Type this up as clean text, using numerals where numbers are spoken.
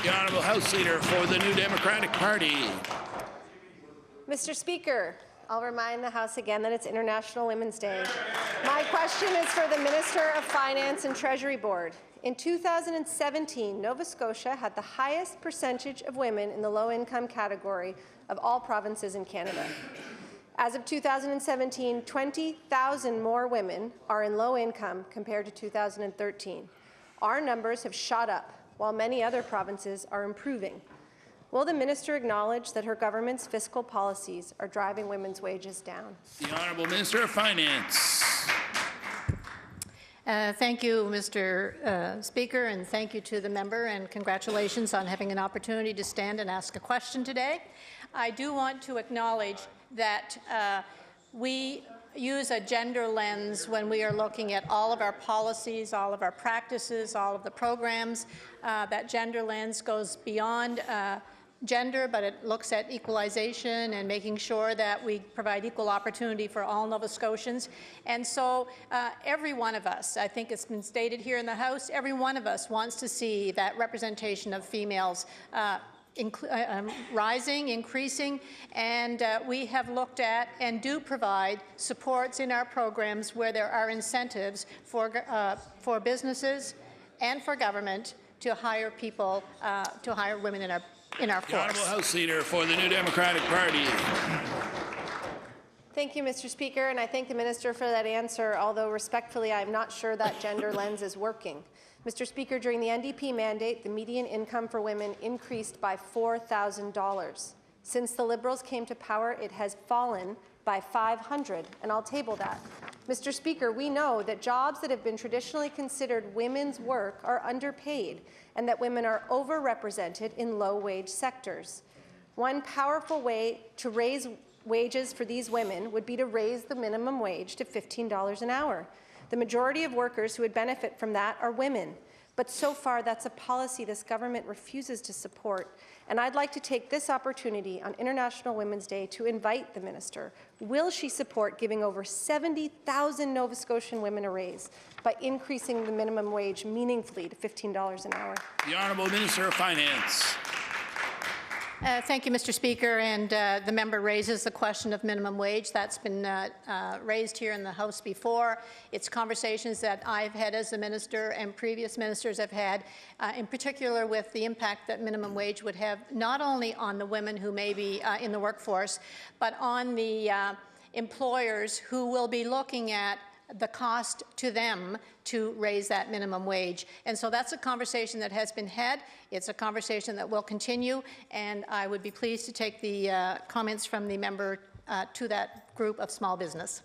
The Honourable House Leader for the New Democratic Party. Mr. Speaker, I'll remind the House again that it's International Women's Day. My question is for the Minister of Finance and Treasury Board. In 2017, Nova Scotia had the highest percentage of women in the low-income category of all provinces in Canada. As of 2017, 20,000 more women are in low income compared to 2013. Our numbers have shot up, while many other provinces are improving. Will the minister acknowledge that her government's fiscal policies are driving women's wages down? The Honourable Minister of Finance. Thank you, Mr. Speaker, and thank you to the member, and congratulations on having an opportunity to stand and ask a question today. I do want to acknowledge that we use a gender lens when we are looking at all of our policies, all of our practices, all of the programs. That gender lens goes beyond gender, but it looks at equalization and making sure that we provide equal opportunity for all Nova Scotians. And so every one of us, I think it's been stated here in the House, every one of us wants to see that representation of females rising, increasing, and we have looked at and do provide supports in our programs where there are incentives for businesses and for government to hire people, to hire women in our force. The Honourable House Leader for the New Democratic Party. Thank you, Mr. Speaker, and I thank the minister for that answer, although respectfully I'm not sure that gender lens is working. Mr. Speaker, during the NDP mandate, the median income for women increased by $4,000. Since the Liberals came to power, it has fallen by $500, and I'll table that. Mr. Speaker, we know that jobs that have been traditionally considered women's work are underpaid and that women are overrepresented in low-wage sectors. One powerful way to raise wages for these women would be to raise the minimum wage to $15 an hour. The majority of workers who would benefit from that are women. But so far, that's a policy this government refuses to support. And I'd like to take this opportunity on International Women's Day to invite the minister. Will she support giving over 70,000 Nova Scotian women a raise by increasing the minimum wage meaningfully to $15 an hour? The Honourable Minister of Finance. Thank you, Mr. Speaker, and the member raises the question of minimum wage. That's been raised here in the House before. It's conversations that I've had as a minister and previous ministers have had, in particular with the impact that minimum wage would have not only on the women who may be in the workforce, but on the employers who will be looking at the cost to them to raise that minimum wage. And so that's a conversation that has been had. It's a conversation that will continue, and I would be pleased to take the comments from the member to that group of small business.